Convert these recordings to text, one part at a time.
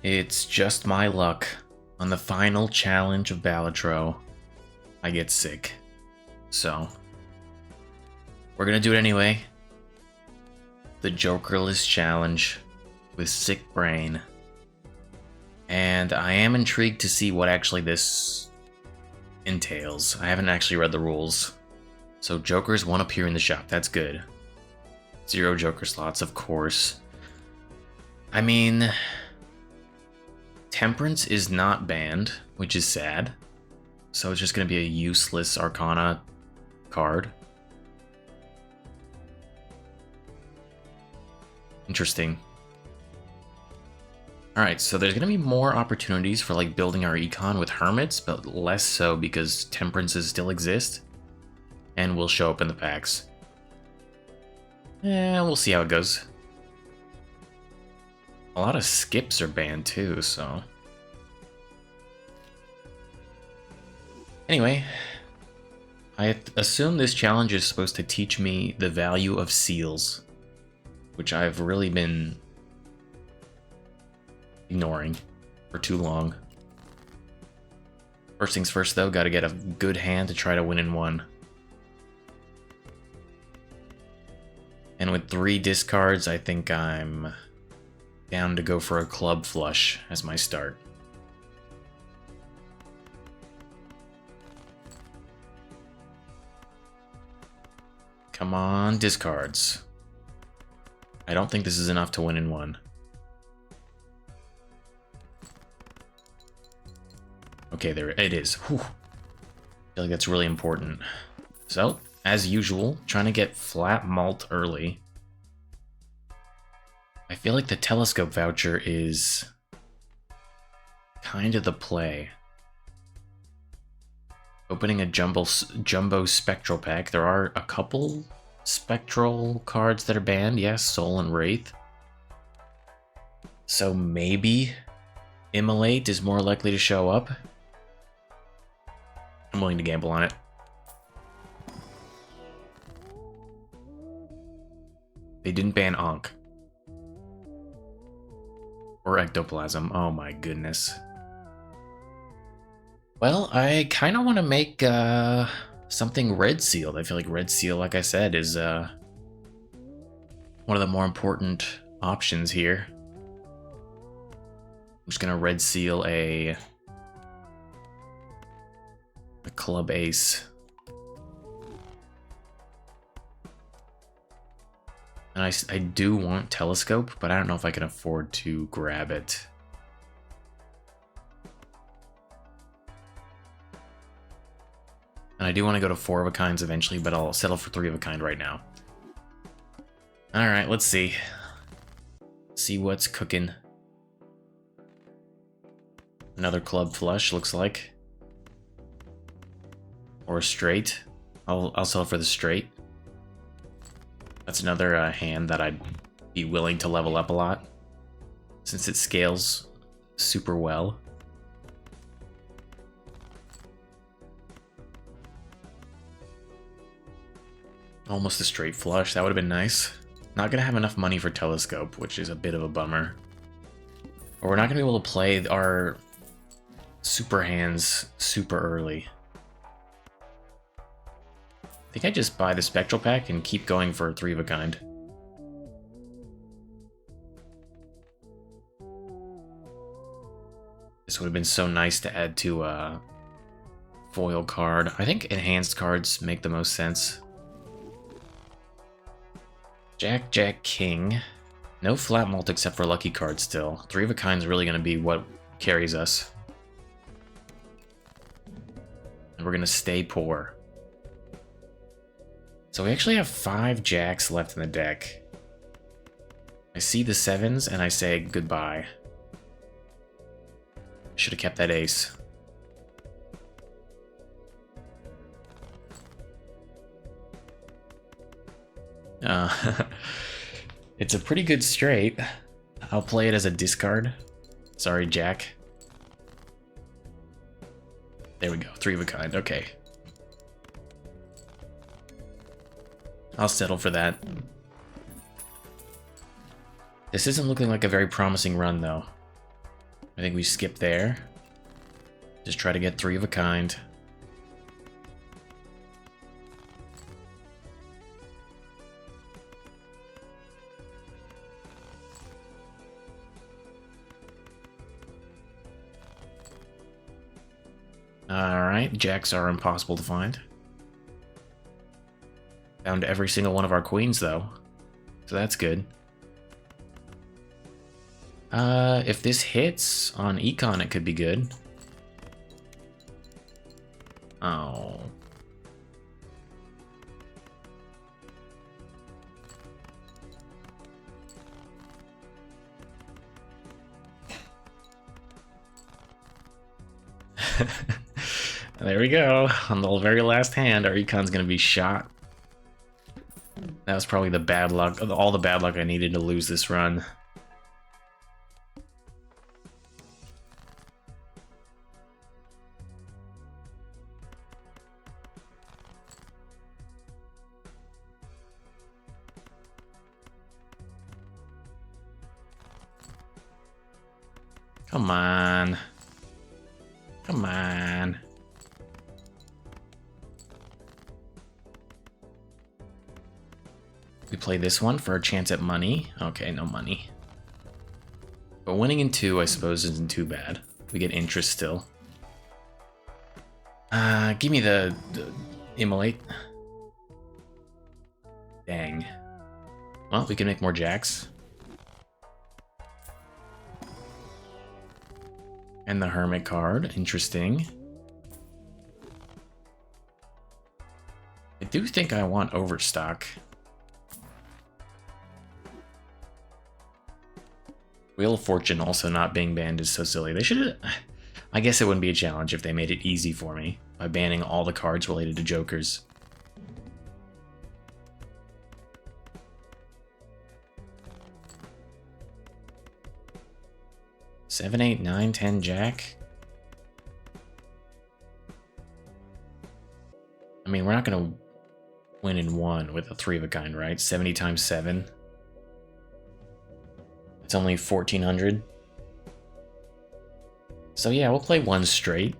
It's just my luck. On the final challenge of Balatro, I get sick. So, we're gonna do it anyway. The Jokerless challenge with sick brain. And I am intrigued to see what actually this entails. I haven't actually read the rules. So Jokers won't appear in the shop, that's good. 0 Joker slots, of course. I mean, Temperance is not banned, which is sad. So it's just going to be a useless Arcana card. Interesting. Alright, so there's going to be more opportunities for like building our econ with Hermits, but less so because Temperances still exist and will show up in the packs. We'll see how it goes. A lot of skips are banned too, so... Anyway, I assume this challenge is supposed to teach me the value of seals, which I've really been ignoring for too long. First things first though, gotta get a good hand to try to win in one. And with 3 discards, I think I'm down to go for a club flush as my start. Come on, discards. I don't think this is enough to win in one. Okay, there it is. Whew. I feel like that's really important. So, as usual, trying to get flat malt early. I feel like the telescope voucher is kind of the play. Opening a jumbo spectral pack. There are a couple spectral cards that are banned. Yes, Soul and Wraith. So maybe Immolate is more likely to show up. I'm willing to gamble on it. They didn't ban Ankh. Or Ectoplasm. Oh my goodness. Well, I kind of want to make something red sealed. I feel like red seal, like I said, is one of the more important options here. I'm just gonna red seal a club ace. And I do want telescope, but I don't know if I can afford to grab it. And I do want to go to 4 of a kinds eventually, but I'll settle for 3 of a kind right now. Alright, let's see. See what's cooking. Another club flush, looks like. Or a straight. I'll settle for the straight. That's another hand that I'd be willing to level up a lot, since it scales super well. Almost a straight flush, that would have been nice. Not gonna have enough money for telescope, which is a bit of a bummer. Or we're not gonna be able to play our super hands super early. I think I just buy the spectral pack and keep going for 3 of a kind. This would have been so nice to add to a foil card. I think enhanced cards make the most sense. Jack, Jack, King. No flat malt except for lucky cards still. 3 of a kind is really going to be what carries us. And we're going to stay poor. So we actually have 5 jacks left in the deck. I see the 7s and I say goodbye. Should have kept that ace. It's a pretty good straight. I'll play it as a discard. Sorry, Jack. There we go, 3 of a kind, okay. I'll settle for that. This isn't looking like a very promising run, though. I think we skip there. Just try to get 3 of a kind. Alright, jacks are impossible to find. Found every single one of our queens, though. So that's good. If this hits on Econ, it could be good. Oh. There we go. On the very last hand, our Econ's gonna be shot. That was probably the bad luck, all the bad luck I needed to lose this run. Come on. Come on. We play this one for a chance at money. Okay, no money. But winning in 2, I suppose, isn't too bad. We get interest still. Give me the immolate. Dang. Well, we can make more jacks. And the Hermit card, interesting. I do think I want Overstock. Wheel of Fortune also not being banned is so silly. They should. I guess it wouldn't be a challenge if they made it easy for me by banning all the cards related to Jokers. Seven, 8, 9, 10, Jack. I mean, we're not gonna win in 1 with a 3 of a kind, right? 70 times 7. It's only 1400. So yeah, we'll play 1 straight.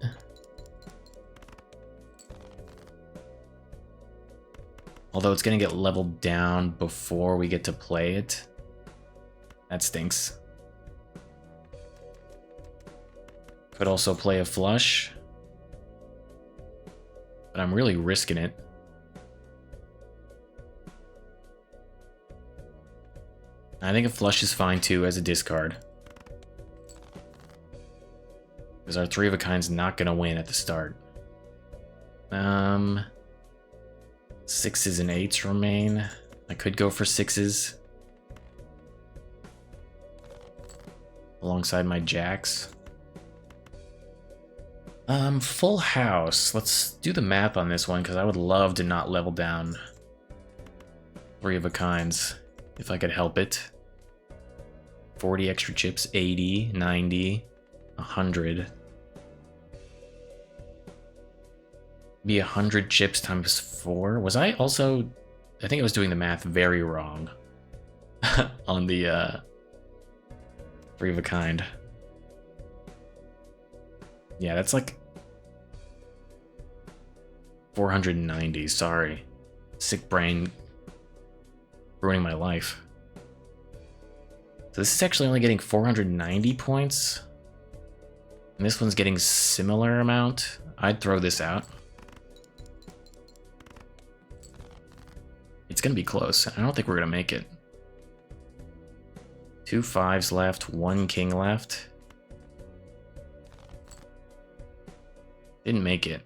Although it's gonna get leveled down before we get to play it. That stinks. Could also play a flush. But I'm really risking it. I think a flush is fine too as a discard. Because our 3 of a kind's not gonna win at the start. 6s and 8s remain. I could go for 6s. Alongside my jacks. Full house. Let's do the math on this one, because I would love to not level down 3 of a kinds, if I could help it. 40 extra chips, 80, 90, 100. Be 100 chips times 4. Was I also... I think I was doing the math very wrong on the 3 of a kind. Yeah, that's like 490, sorry. Sick brain ruining my life. So this is actually only getting 490 points. And this one's getting similar amount. I'd throw this out. It's gonna be close. I don't think we're gonna make it. 2 5s left, 1 king left. Didn't make it.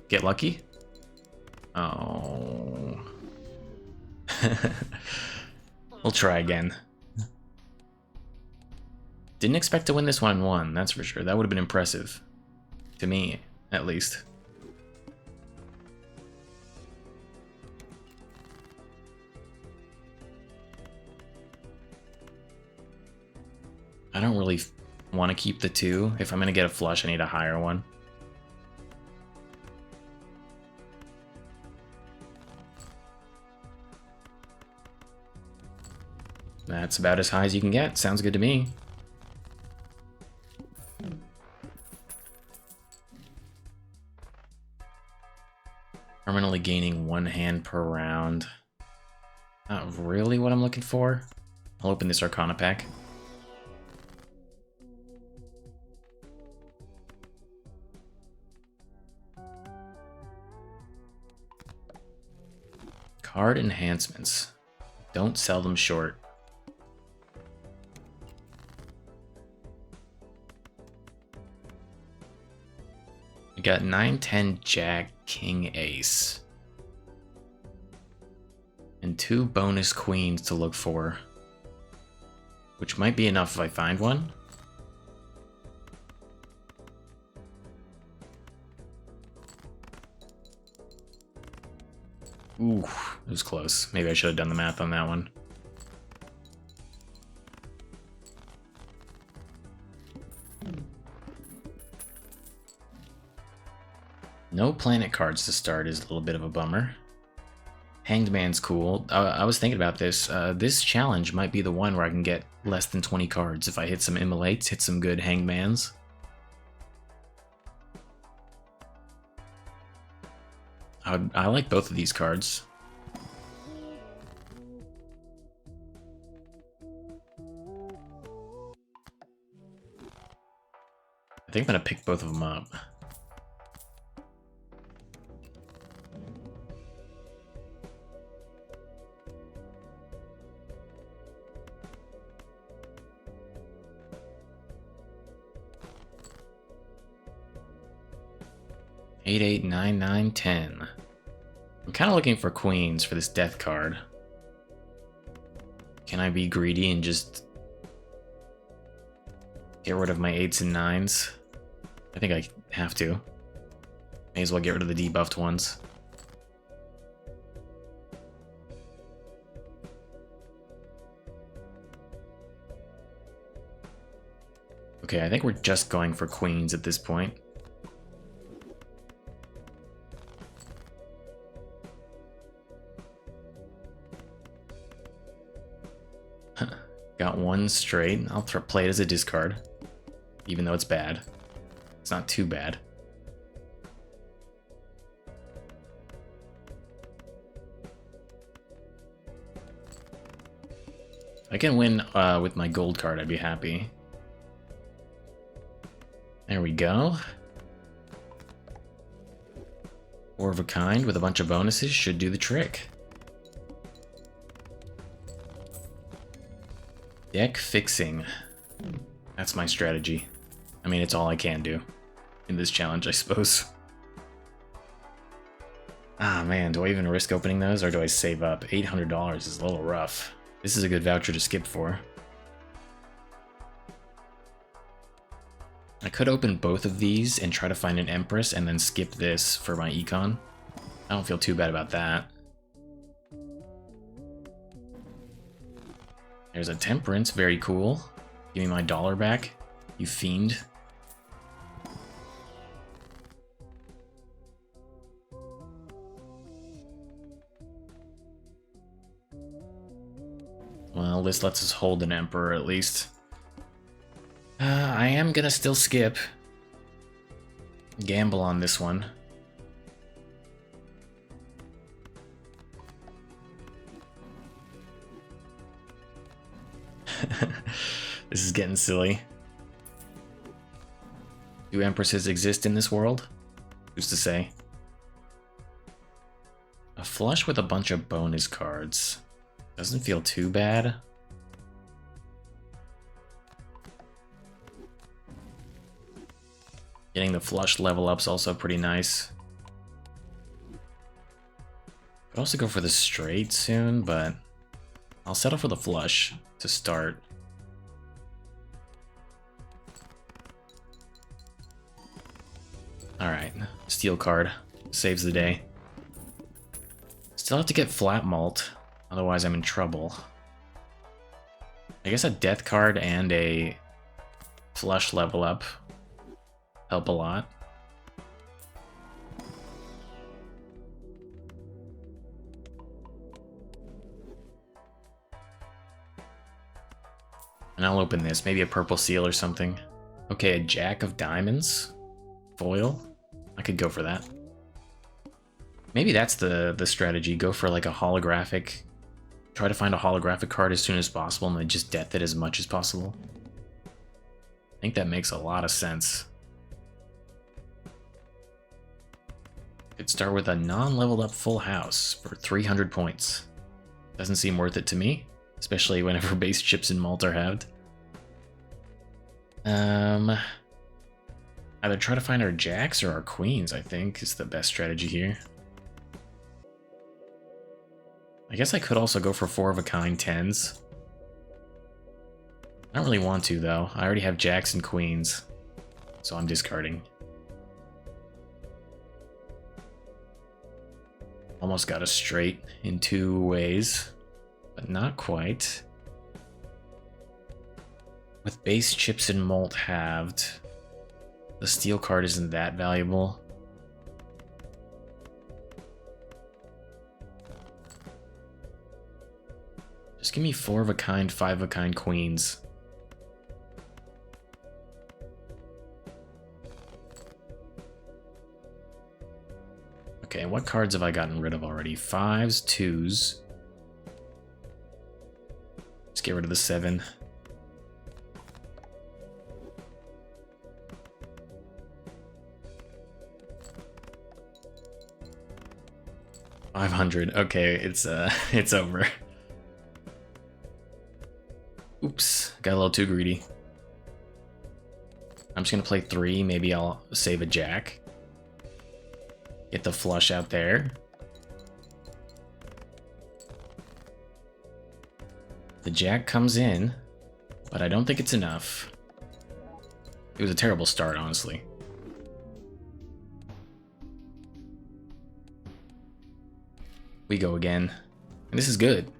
Get lucky? Oh. We'll try again. Didn't expect to win this one in 1, that's for sure. That would have been impressive. To me, at least. I don't really want to keep the 2. If I'm going to get a flush, I need a higher one. That's about as high as you can get. Sounds good to me. Permanently gaining 1 hand per round. Not really what I'm looking for. I'll open this Arcana pack. Card enhancements. Don't sell them short. We got 9, 10, Jack, King, Ace. And 2 bonus queens to look for. Which might be enough if I find one. Ooh, it was close. Maybe I should have done the math on that one. No planet cards to start is a little bit of a bummer. Hanged Man's cool. I was thinking about this. This challenge might be the one where I can get less than 20 cards if I hit some Immolates, hit some good Hanged Mans. I like both of these cards. I think I'm gonna pick both of them up. Eight, 8, 9, 9, 10. I'm kind of looking for queens for this death card. Can I be greedy and just get rid of my 8s and 9s? I think I have to. May as well get rid of the debuffed ones. Okay, I think we're just going for queens at this point. Got 1 straight. I'll play it as a discard, even though it's bad. It's not too bad. If I can win with my gold card, I'd be happy. There we go. 4 of a kind with a bunch of bonuses should do the trick. Deck fixing. That's my strategy. I mean, it's all I can do in this challenge, I suppose. Ah, man, do I even risk opening those, or do I save up? $800 is a little rough. This is a good voucher to skip for. I could open both of these and try to find an Empress and then skip this for my econ. I don't feel too bad about that. There's a Temperance, very cool. Give me my dollar back, you fiend. Well, this lets us hold an Emperor at least. I am gonna still skip. Gamble on this one. This is getting silly. Do Empresses exist in this world? Who's to say? A flush with a bunch of bonus cards. Doesn't feel too bad. Getting the flush level up's also pretty nice. Could also go for the straight soon, but I'll settle for the flush to start. Alright, steel card. Saves the day. Still have to get flat malt, otherwise I'm in trouble. I guess a death card and a flush level up help a lot. And I'll open this. Maybe a purple seal or something. Okay, a jack of diamonds. Foil. I could go for that. Maybe that's the strategy. Go for like a holographic. Try to find a holographic card as soon as possible and then just death it as much as possible. I think that makes a lot of sense. Could start with a non-leveled up full house for 300 points. Doesn't seem worth it to me, especially whenever base chips and malt are halved. Either try to find our jacks or our queens, I think, is the best strategy here. I guess I could also go for 4 of a kind 10s. I don't really want to, though. I already have jacks and queens, so I'm discarding. Almost got a straight in 2 ways, but not quite. With base chips and malt halved, the steel card isn't that valuable. Just give me 4 of a kind, 5 of a kind queens. Okay, what cards have I gotten rid of already? 5s, 2s. Let's get rid of the 7. $500. Okay, it's it's over. Oops, got a little too greedy. I'm just gonna play 3. Maybe I'll save a jack. Get the flush out there. The jack comes in, but I don't think it's enough. It was a terrible start, honestly. We go again. And this is good.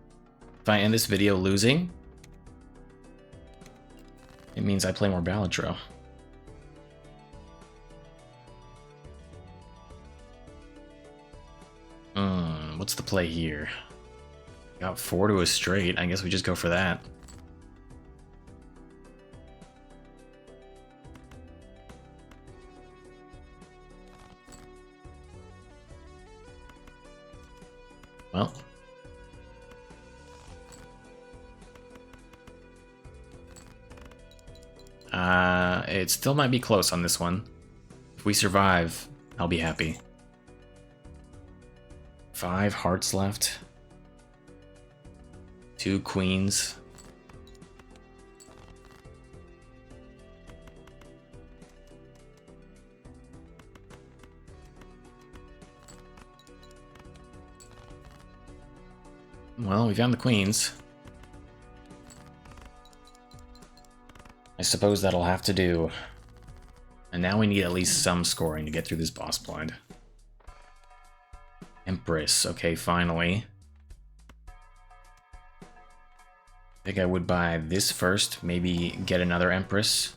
If I end this video losing, it means I play more Balatro. What's the play here? Got 4 to a straight. I guess we just go for that. Well. It still might be close on this one. If we survive, I'll be happy. 5 hearts left. 2 queens. Well, we found the queens. I suppose that'll have to do. And now we need at least some scoring to get through this boss blind. Empress, okay, finally. I think I would buy this first, maybe get another Empress.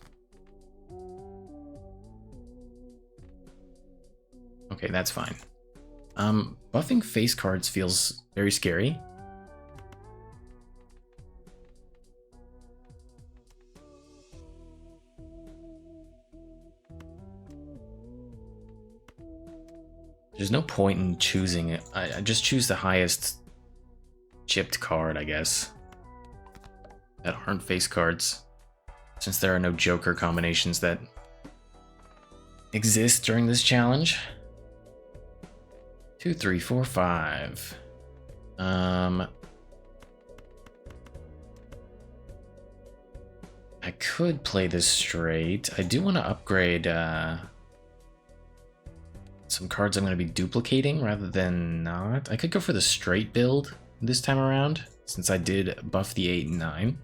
Okay, that's fine. Buffing face cards feels very scary. There's no point in choosing it. I just choose the highest chipped card, I guess. That aren't face cards. Since there are no Joker combinations that exist during this challenge. 2, 3, 4, 5. I could play this straight. I do want to upgrade some cards I'm going to be duplicating rather than not. I could go for the straight build this time around, since I did buff the 8 and 9.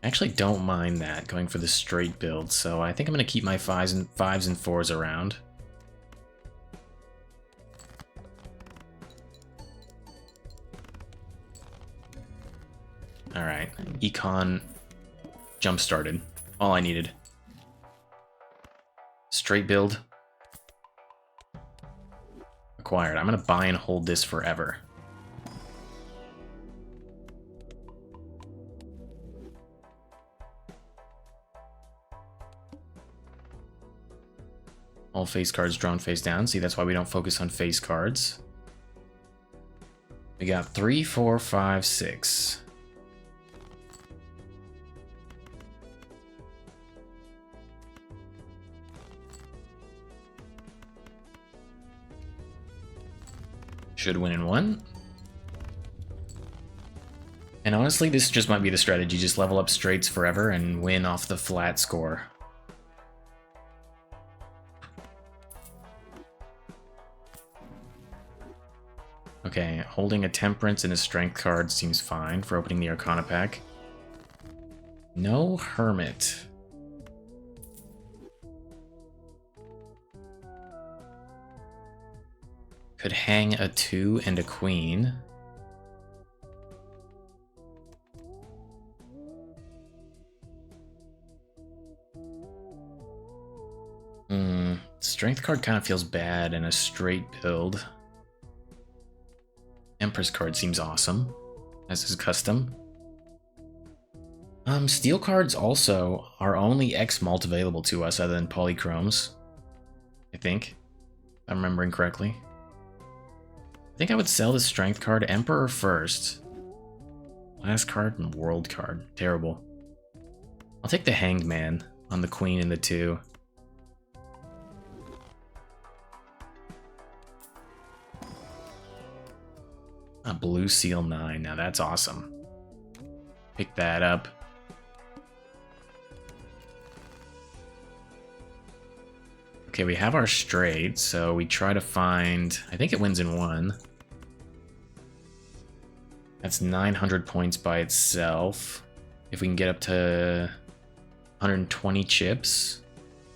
I actually don't mind that, going for the straight build, so I think I'm going to keep my 5s and 4s around. Alright, Econ jump started. All I needed. Straight build. Acquired. I'm going to buy and hold this forever. All face cards drawn face down. See, that's why we don't focus on face cards. We got 3, 4, 5, 6. Should win in 1. And honestly, this just might be the strategy. Just level up straights forever and win off the flat score. Okay, holding a Temperance and a Strength card seems fine for opening the Arcana pack. No Hermit. Could hang a 2 and a Queen. Strength card kind of feels bad in a straight build. Empress card seems awesome, as is custom. Steel cards also are only X-Malt available to us other than Polychromes, I think, if I'm remembering correctly. I think I would sell the Strength card, Emperor first. Last card and World card. Terrible. I'll take the Hanged Man on the Queen and the 2. A Blue Seal 9. Now that's awesome. Pick that up. Okay, we have our straight, so we try to find... I think it wins in 1. That's 900 points by itself. If we can get up to 120 chips,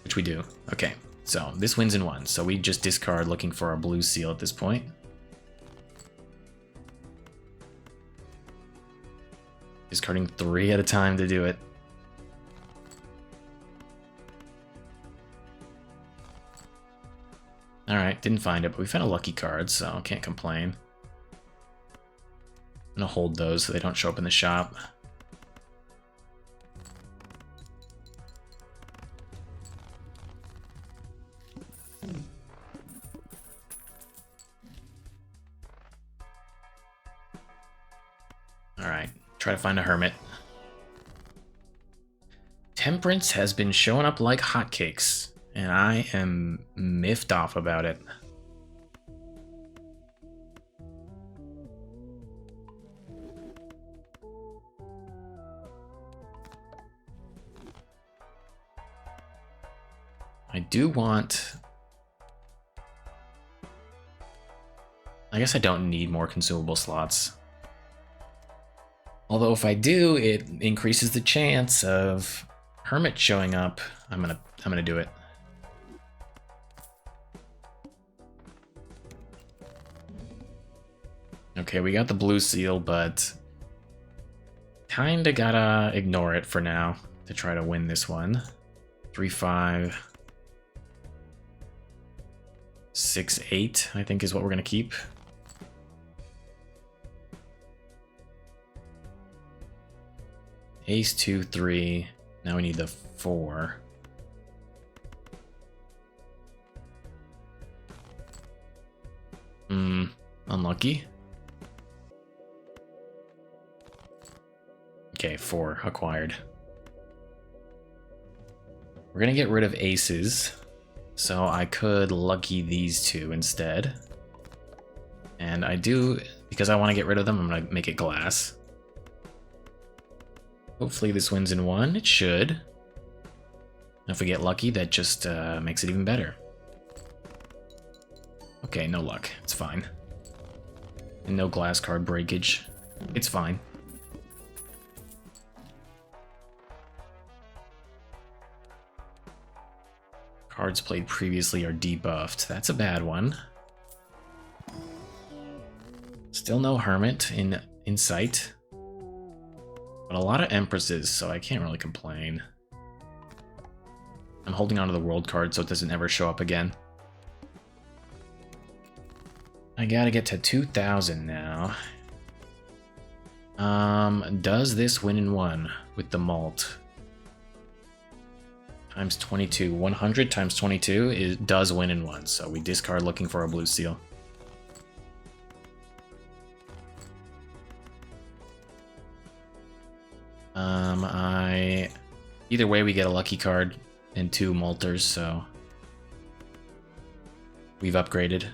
which we do. Okay, so this wins in 1. So we just discard looking for our Blue Seal at this point. Discarding 3 at a time to do it. Alright, didn't find it, but we found a lucky card, so can't complain. I'm gonna hold those so they don't show up in the shop. Alright, try to find a Hermit. Temperance has been showing up like hotcakes, and I am miffed off about it. I do want... I guess I don't need more consumable slots. Although if I do, it increases the chance of Hermit showing up. I'm gonna do it. Okay, we got the Blue Seal, but kinda gotta ignore it for now to try to win this one. 3, 5, 6, 8, I think is what we're gonna keep. Ace, 2, 3. Now we need the 4. Unlucky. Okay, 4 acquired. We're gonna get rid of aces, so I could lucky these 2 instead. And I do, because I want to get rid of them, I'm gonna make it glass. Hopefully this wins in 1. It should. And if we get lucky, that just makes it even better. Okay, no luck. It's fine. And no glass card breakage. It's fine. Cards played previously are debuffed. That's a bad one. Still no Hermit in sight. But a lot of Empresses, so I can't really complain. I'm holding on to the World card so it doesn't ever show up again. I gotta get to 2,000 now. Does this win in 1 with the malt? Times 22. 100 times 22 does win in one, so we discard looking for a blue seal. Either way, we get a lucky card and 2 Molters, so we've upgraded.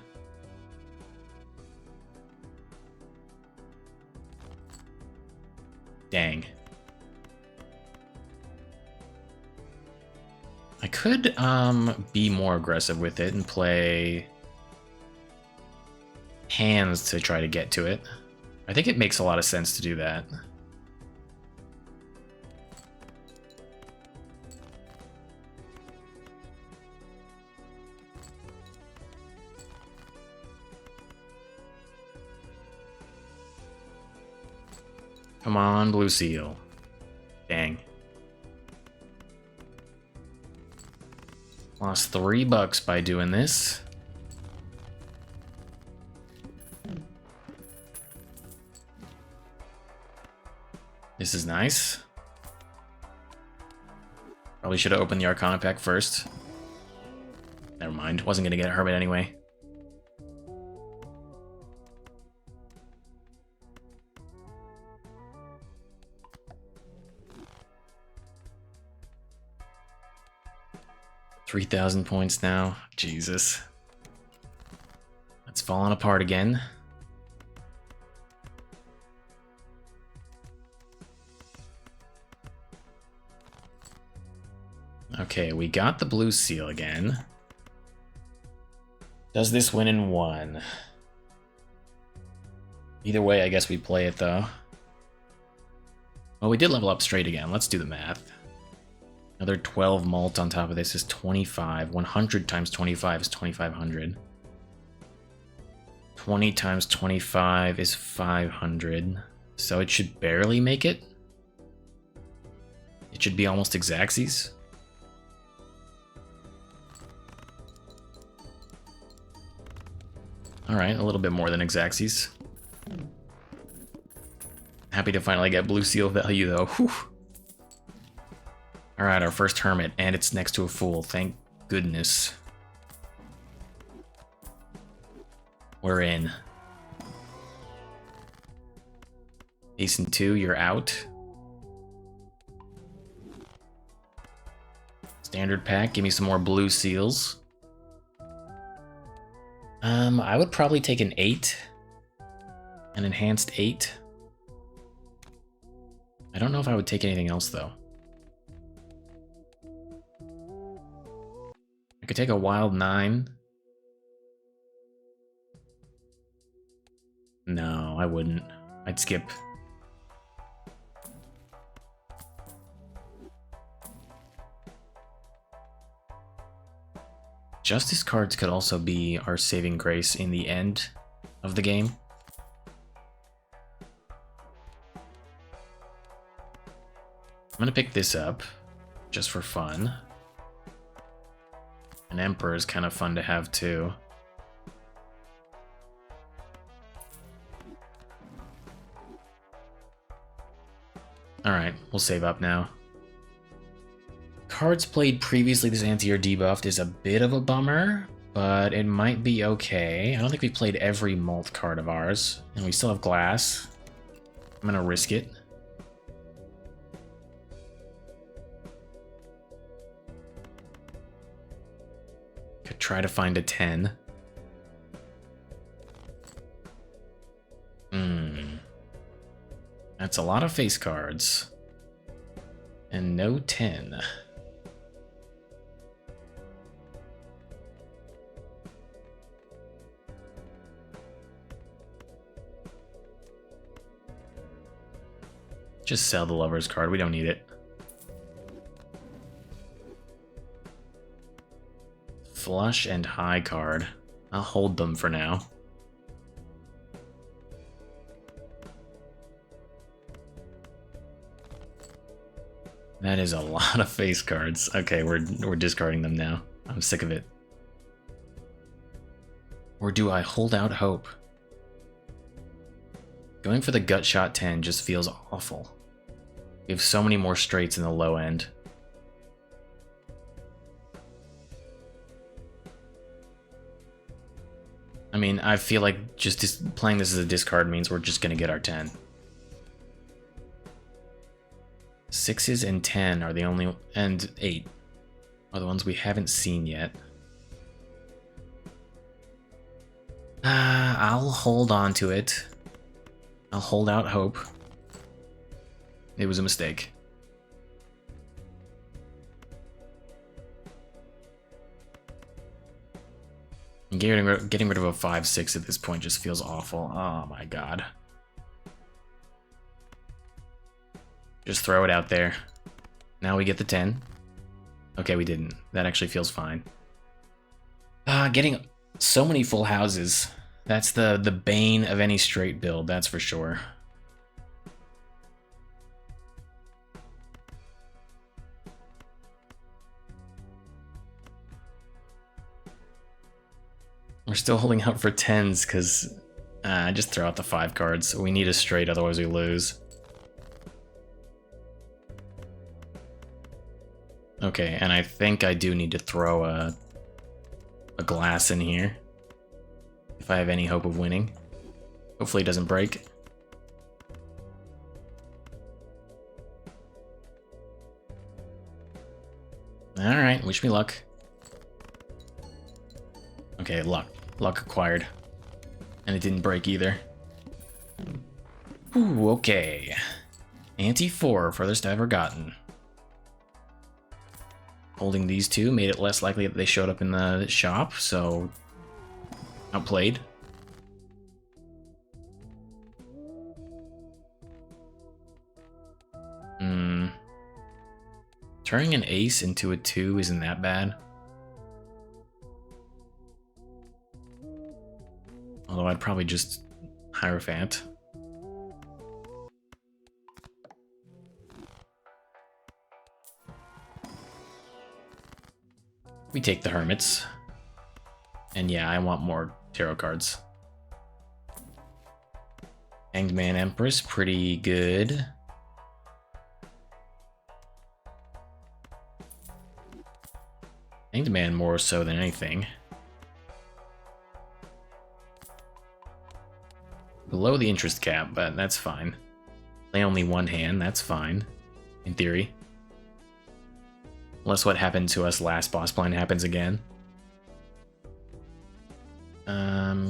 Dang. I could be more aggressive with it and play hands to try to get to it. I think it makes a lot of sense to do that. Come on, blue seal. Dang. Lost $3 by doing this. This is nice. Probably should have opened the Arcana pack first. Never mind. Wasn't gonna get a Hermit anyway. $3,000 points now. Jesus. It's falling apart again. Okay, we got the blue seal again. Does this win in one? Either way, I guess we play it though. Well, we did level up straight again. Let's do the math. Another 12 malt on top of this is 25. 100 times 25 is 2,500. 20 times 25 is 500. So it should barely make it. It should be almost exactsies. Alright, a little bit more than exactsies. Happy to finally get blue seal value though. Whew. Alright, our first Hermit, and it's next to a Fool, thank goodness. We're in. Ace and 2, you're out. Standard pack, give me some more blue seals. I would probably take an 8. An enhanced 8. I don't know if I would take anything else though. I could take a wild 9. No, I wouldn't. I'd skip. Justice cards could also be our saving grace in the end of the game. I'm gonna pick this up, just for fun. An Emperor is kind of fun to have too. Alright, we'll save up now. Cards played previously this anti are debuffed is a bit of a bummer, but it might be okay. I don't think we played every malt card of ours, and we still have glass. I'm gonna risk it. Could try to find a 10. That's a lot of face cards. And no 10. Just sell the Lover's card, we don't need it. Flush and high card. I'll hold them for now. That is a lot of face cards. Okay, we're discarding them now. I'm sick of it. Or do I hold out hope? Going for the gut shot 10 just feels awful. We have so many more straights in the low end. mean, I feel like just playing this as a discard means we're just gonna get our 10. 6s and 10 are the only, and 8 are the ones we haven't seen yet. I'll hold on to it. I'll hold out hope. It was a mistake. Getting rid of a 5-6 at this point just feels awful. Oh my god. Just throw it out there. Now we get the 10. Okay, we didn't. That actually feels fine. Getting so many full houses. That's the bane of any straight build, that's for sure. We're still holding out for 10s because just throw out the 5 cards. We need a straight, otherwise we lose. Okay, and I think I do need to throw a glass in here if I have any hope of winning. Hopefully it doesn't break. Alright, wish me luck. Okay, luck. Luck acquired. And it didn't break either. Ooh, okay. Ante 4, furthest I've ever gotten. Holding these two made it less likely that they showed up in the shop, so outplayed. Turning an ace into a 2 isn't that bad. Although I'd probably just Hierophant. We take the Hermits. And yeah, I want more tarot cards. Hanged Man Empress, pretty good. Hanged Man more so than anything. Below the interest cap, but that's fine. Play only one hand, that's fine. In theory. Unless what happened to us last boss blind happens again.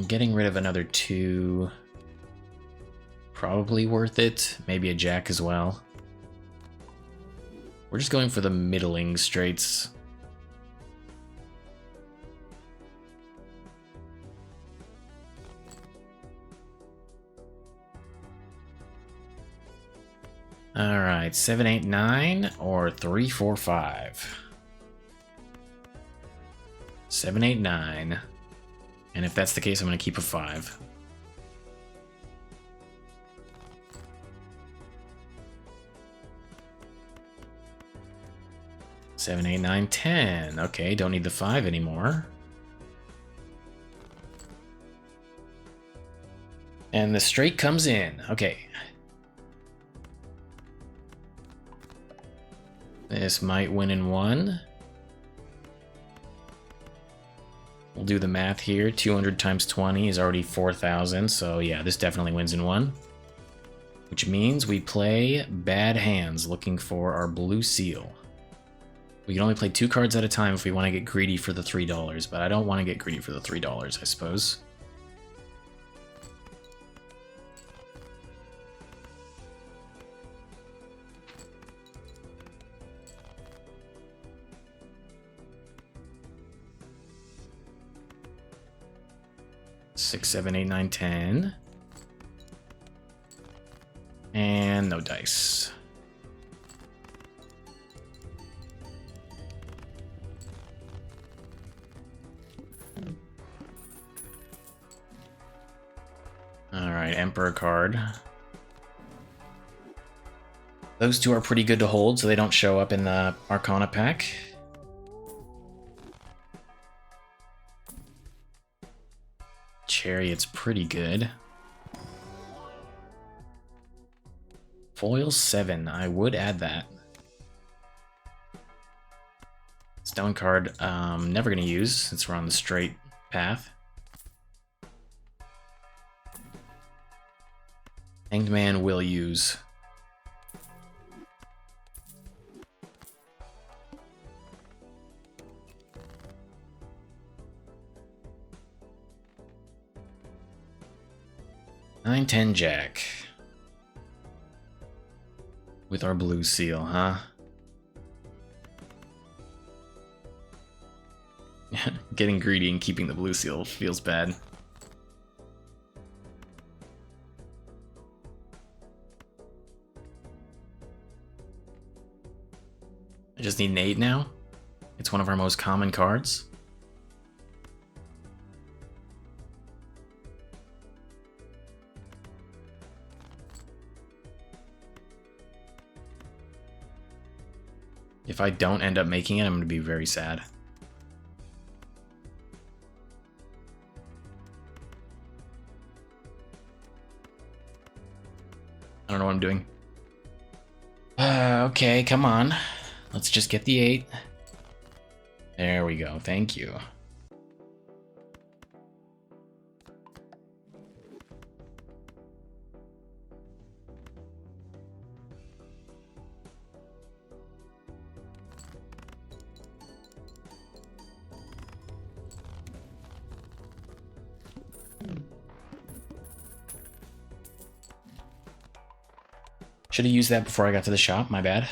Getting rid of another 2. Probably worth it. Maybe a jack as well. We're just going for the middling straights. Alright, 7, 8, 9, or 3, 4, 5. 7, 8, 9. And if that's the case, I'm going to keep a 5. Seven, 8, 9, 10. Okay, don't need the 5 anymore. And the straight comes in. Okay. This might win in 1. We'll do the math here. 200 times 20 is already 4,000. So yeah, this definitely wins in 1. Which means we play bad hands looking for our blue seal. We can only play 2 cards at a time if we want to get greedy for the $3, but I don't want to get greedy for the $3, I suppose. Six, 7, 8, 9, 10. And no dice. Alright, Emperor card. Those 2 are pretty good to hold, so they don't show up in the Arcana pack. Chariot's pretty good. Foil 7, I would add that. Stone card, never gonna use since we're on the straight path. Hanged Man will use. Nine, 10 Jack. With our blue seal, huh? Getting greedy and keeping the blue seal feels bad. I just need an 8 now. It's one of our most common cards. If I don't end up making it, I'm going to be very sad. I don't know what I'm doing. Okay, come on. Let's just get the 8. There we go. Thank you. Should have used that before I got to the shop, my bad.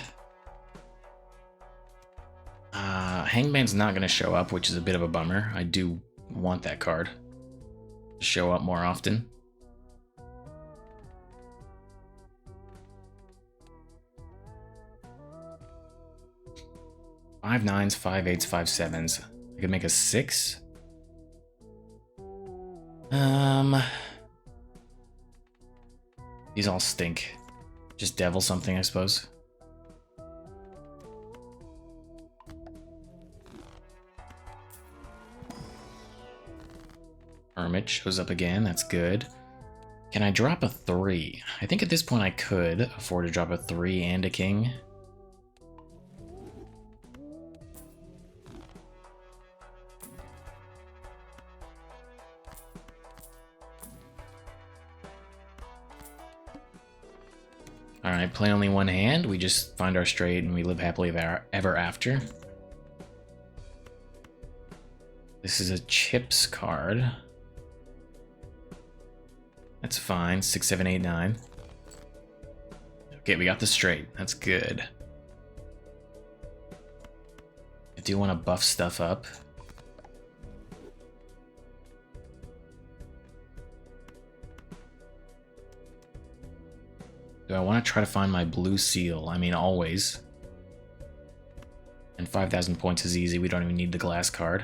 Hangman's not going to show up, which is a bit of a bummer. I do want that card to show up more often. Five nines, 5 8s, 5 7s. I could make a 6. These all stink. Just devil something, I suppose. Hermit shows up again, that's good. Can I drop a 3? I think at this point I could afford to drop a 3 and a king. Alright, play only one hand, we just find our straight and we live happily ever after. This is a chips card. That's fine, 6, 7, 8, 9. Okay, we got the straight, that's good. I do want to buff stuff up. Do I want to try to find my blue seal? I mean, always. And 5,000 points is easy, we don't even need the glass card.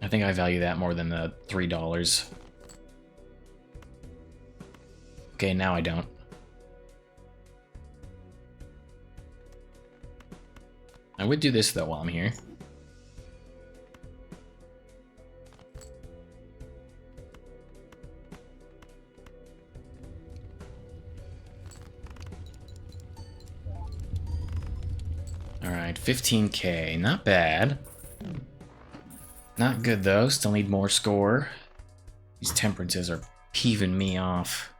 I think I value that more than the $3. Okay, now I don't. I would do this though while I'm here. Alright, 15k, not bad. Not good though, still need more score. These temperances are peeving me off.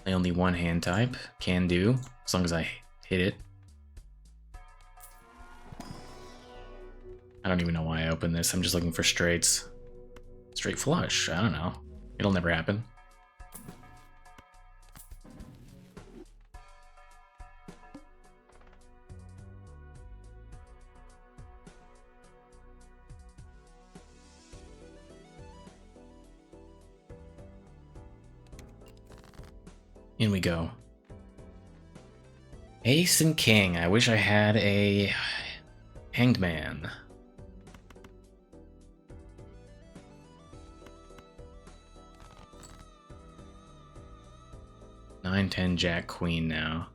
I only one hand type, can do, as long as I hit it. I don't even know why I opened this, I'm just looking for straights. Straight flush, I don't know. It'll never happen. In we go. Ace and king. I wish I had a hanged man. Nine, 10, jack, queen now.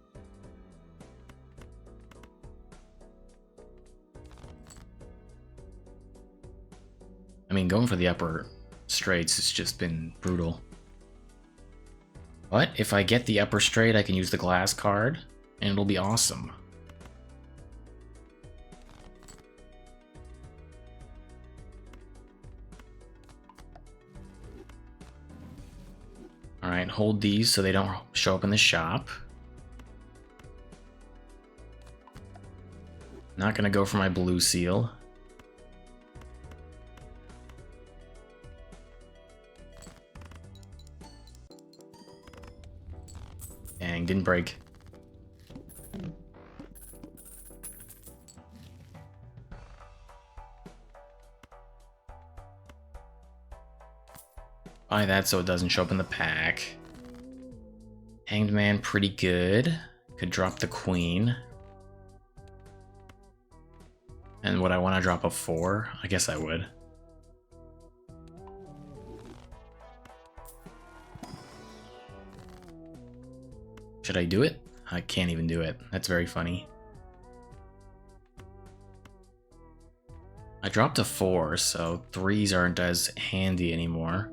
I mean, going for the upper straights has just been brutal. But if I get the upper straight, I can use the glass card, and it'll be awesome. Alright, hold these so they don't show up in the shop. Not gonna go for my blue seal. Dang, didn't break. Buy that so it doesn't show up in the pack. Hanged Man, pretty good. Could drop the queen. And would I want to drop a 4? I guess I would. Should I do it? I can't even do it. That's very funny. I dropped a 4, so 3s aren't as handy anymore.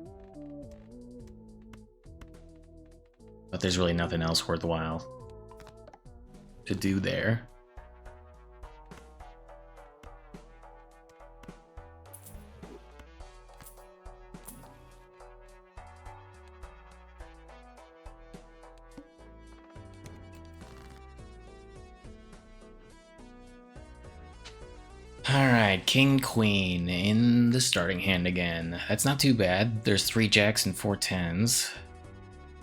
But there's really nothing else worthwhile to do there. Alright, King Queen in the starting hand again. That's not too bad. There's 3 jacks and 4 10s.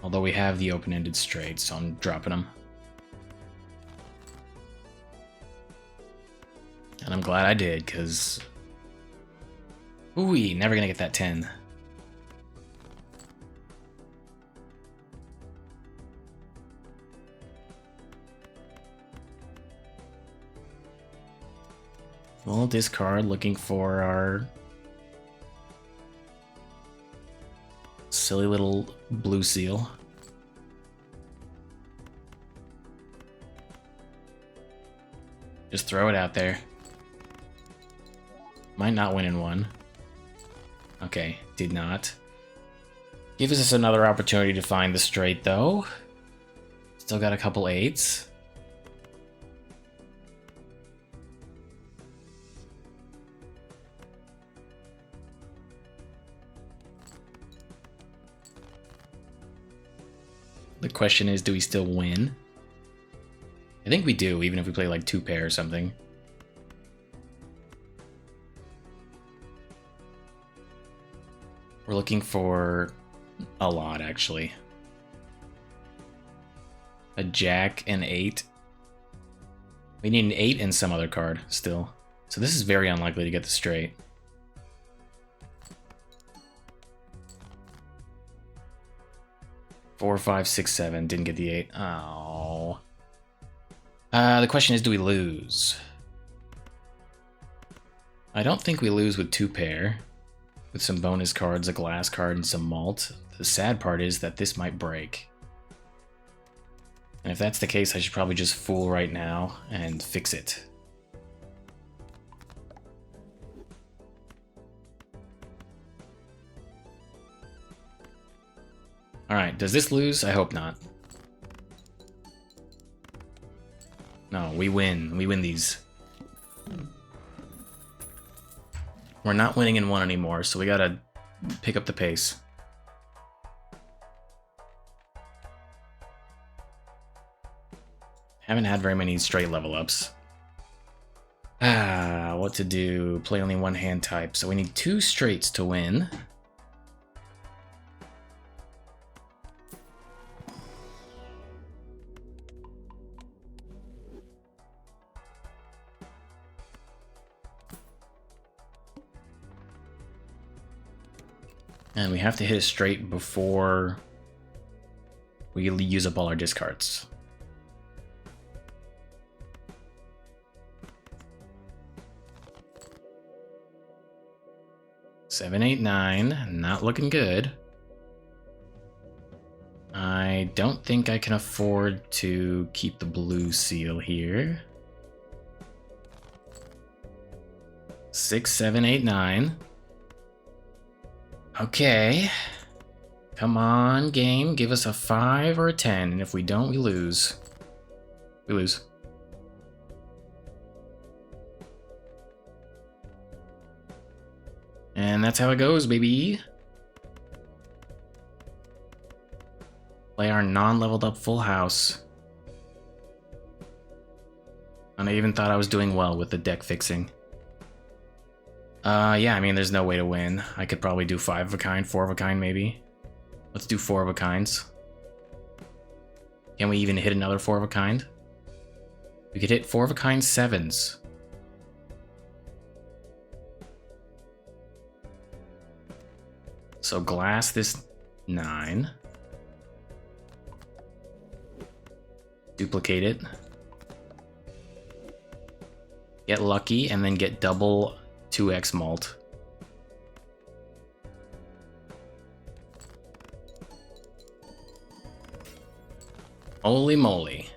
Although we have the open-ended straight, so I'm dropping them. And I'm glad I did, because... Ooh, never gonna get that 10. We'll discard, looking for our silly little blue seal. Just throw it out there. Might not win in 1. Okay, did not. Gives us another opportunity to find the straight, though. Still got a couple 8s. The question is, do we still win? I think we do, even if we play like 2 pair or something. We're looking for a lot, actually. A jack and 8. We need an 8 and some other card still. So this is very unlikely to get the straight. Four, 5, 6, 7. Didn't get the 8. Oh. The question is, do we lose? I don't think we lose with 2 pair. With some bonus cards, a glass card, and some malt. The sad part is that this might break. And if that's the case, I should probably just fool right now and fix it. Alright, does this lose? I hope not. No, we win. We win these. We're not winning in 1 anymore, so we gotta pick up the pace. Haven't had very many straight level ups. What to do? Play only 1 hand type, so we need 2 straights to win. And we have to hit a straight before we use up all our discards. Seven, 8, 9, not looking good. I don't think I can afford to keep the blue seal here. 6, 7, 8, 9. Okay. Come on, game. Give us a 5 or a 10, and if we don't, we lose. We lose. And that's how it goes, baby. Play our non-leveled up full house. And I even thought I was doing well with the deck fixing. Yeah, I mean, there's no way to win. I could probably do 5 of a kind, 4 of a kind, maybe. Let's do 4 of a kinds. Can we even hit another 4 of a kind? We could hit 4 of a kind 7s. So glass this 9. Duplicate it. Get lucky and then get double 2x malt. Holy moly.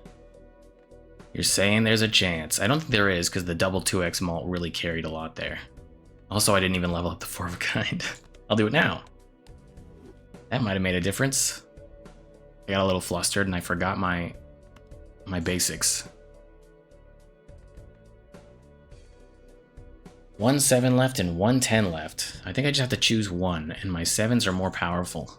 You're saying there's a chance. I don't think there is, because the double 2x malt really carried a lot there. Also, I didn't even level up the 4 of a kind. I'll do it now. That might have made a difference. I got a little flustered and I forgot my basics. 1 7 left and 1 10 left. I think I just have to choose one, and my 7s are more powerful.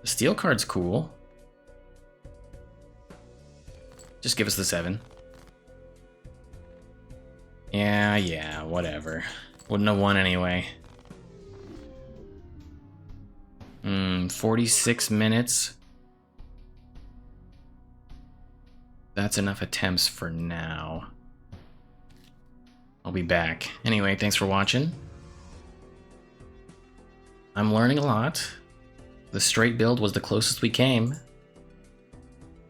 The steel card's cool. Just give us the 7. Yeah, whatever. Wouldn't have won anyway. 46 minutes. That's enough attempts for now. I'll be back. Anyway, thanks for watching. I'm learning a lot. The straight build was the closest we came.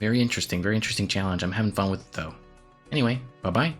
Very interesting challenge. I'm having fun with it though. Anyway, bye-bye.